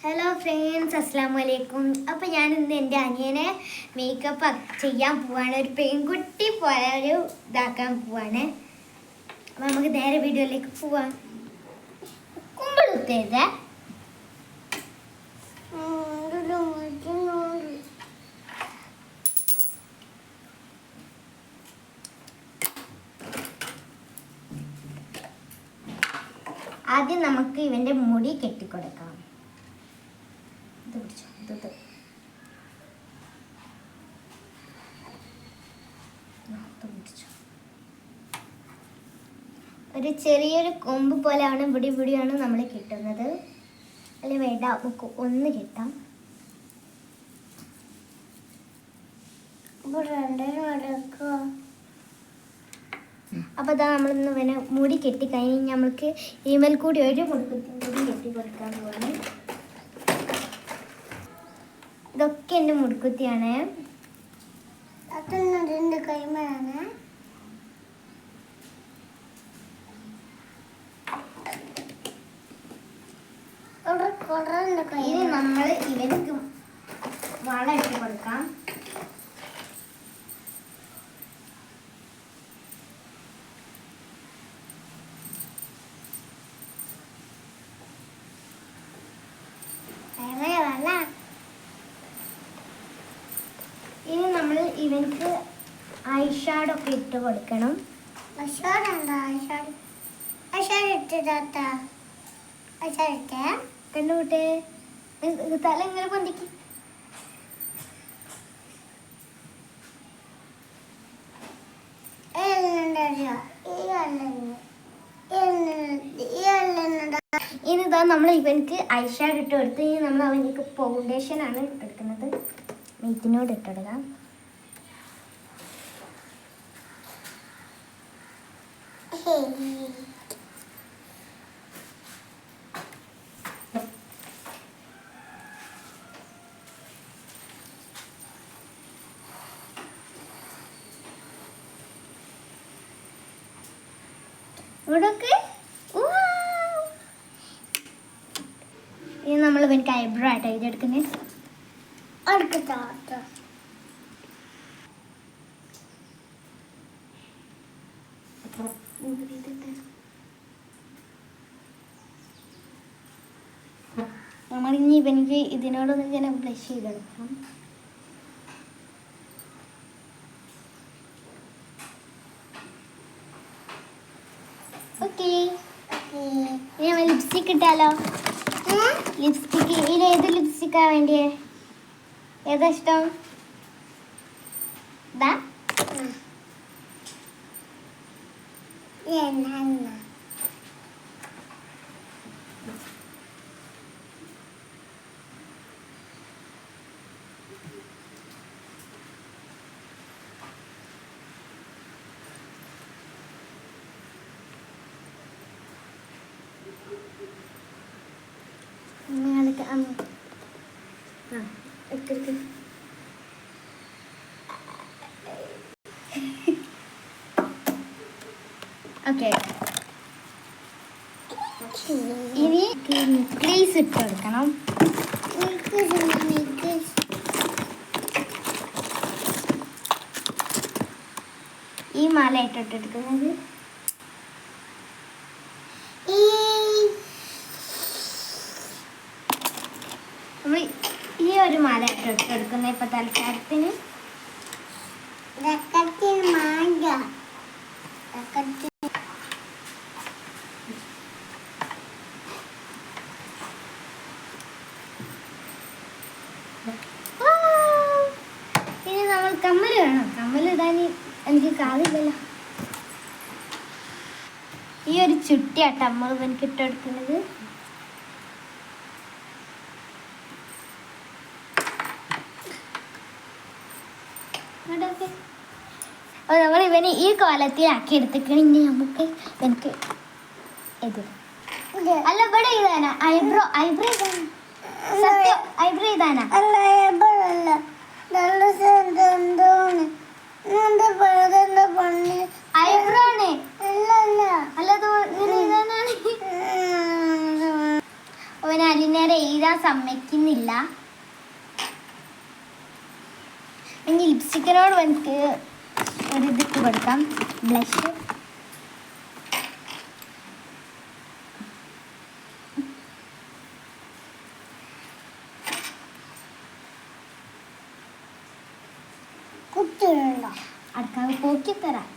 Hello friends, അസ്സലാമലൈക്കും. അപ്പോൾ ഞാൻ ഇന്ന് എൻ്റെ അനിയനെ മേക്കപ്പ് ചെയ്യാൻ പോവാണ്. ഒരു പെൺകുട്ടി പോലെ ഒരു ഇതാക്കാൻ പോവാണ്. അപ്പോൾ നമുക്ക് നേരെ വീഡിയോയിലേക്ക് പോവാം. കുമ്പിളുത്തേത് ആദ്യം നമുക്ക് ഇവൻ്റെ മുടി കെട്ടിക്കൊടുക്കാം. ഒരു ചെറിയൊരു കൊമ്പ് പോലെയാണ് ഇവിടെയാണ് നമ്മൾ കിട്ടുന്നത്. അല്ലെ വേണ്ട, നമുക്ക് ഒന്ന് കിട്ടാം. അപ്പോൾ അതാ നമ്മളിന്ന് പിന്നെ മുടി കെട്ടിക്കഴിഞ്ഞ് നമ്മൾക്ക് ഈമേൽ കൂടി ഒരു മുടി കെട്ടി കൊടുക്കാൻ പോവാണ്. ഇതൊക്കെ എൻ്റെ മുടിക്കുത്തിയാണ്. അതൊന്നും കൈമയാണ്. ഇനി നമ്മൾ ഇവർക്ക് വള ഇട്ട് കൊടുക്കാം. ഇനി നമ്മൾ ഇവർക്ക് ഐഷാഡോ ഒക്കെ ഇട്ട് കൊടുക്കണം. കണ്ടുകൂട്ടെ, തല ഇങ്ങനെ പൊന്തിക്ക്. ഇനിതാ നമ്മൾ ഇവനക്ക് ഐഷാഡ് ഇട്ട് കൊടുത്ത് ഇനി നമ്മൾ അവനക്ക് ഫൗണ്ടേഷൻ ആണ് ഇട്ടെടുക്കുന്നത്. മെയ്റ്റിനോട് ഇട്ടെടുക്കാം. ഇവിടൊക്കെ ഇനി നമ്മൾ എനിക്ക് ഐബ്രോ ആയിട്ട് ചെയ്തെടുക്കുന്നത്. നമ്മളിനി ഇവനിക്ക് ഇതിനോടൊന്ന് ഇങ്ങനെ ബ്ലഷ് ചെയ്തെടുക്കാം. ഓക്കെ, ഇനി നമ്മൾ ലിപ്സ്റ്റിക് ഇട്ടാലോ? ലിപ്സ്റ്റിക്ക് ഇതിൽ ഏത് ലിപ്സ്റ്റിക്കാണ് വേണ്ടിയേ? ഏതാ ഇഷ്ടം? ഇതാ ഓക്കെ. ഇനി ക്രീസ് ഇട്ട് കൊടുക്കണം. ഈ മാല ഇട്ടെടുക്കുന്നത് നമ്മൾ ഈ ഒരു മാല ഇട്ടെടുക്കുന്നത് ഇപ്പൊ തൽക്കാലത്തിന്. ഇനി നമ്മൾ കമ്മല് വേണം. കമ്മല് ഇടാൻ എനിക്ക് കാതില്ലല്ലോ. ഈ ഒരു ചുട്ടിയാട്ടോ നമ്മൾ എനിക്ക് ഇട്ടെടുക്കുന്നത്. അപ്പോൾ നമ്മൾ ഇവനെ ഈ കോലത്തിലാക്കി എടുത്തിട്ട് ഇനി നമുക്ക് എനിക്ക് ഇത് അല്ല ഇവിടെ ഇതാനാ ഐബ്രോ ഇതാനാ സത്യം ഐബ്രോ ഇതാനാ ഐബ്രോണ് അല്ലാതെ അവൻ അലിനേരെ എഴുതാൻ സമ്മതിക്കുന്നില്ല. ഇനി ലിപ്സ്റ്റിക്കിനോട് എനിക്ക് ഒരു ഇതിട്ട് കൊടുക്കാം, ബ്ലഷ്. കുത്തിയുണ്ടോ അടുക്കള പോക്കിത്തരാം.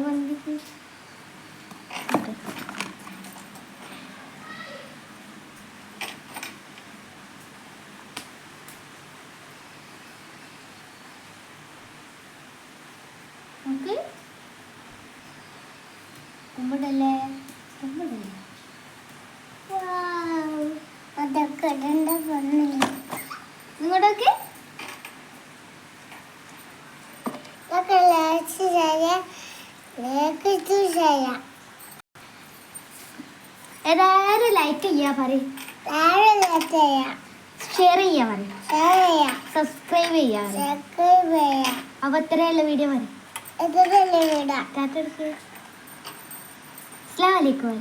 വന്നിട്ട് നമുക്ക് കുമ്പിടല്ലേ കുമ്പിടല്ലേ. അതൊക്കെ നിങ്ങോട്ടൊക്കെ ഏതായാലും ലൈക്ക് ചെയ്യാ പറയും, ഷെയർ ചെയ്യാ പറയും, സബ്സ്ക്രൈബ് ചെയ്യാ പറയും. അപ്പൊ ഇത്രയുള്ള വീഡിയോ പറയും. അസ്സലാമു അലൈക്കും.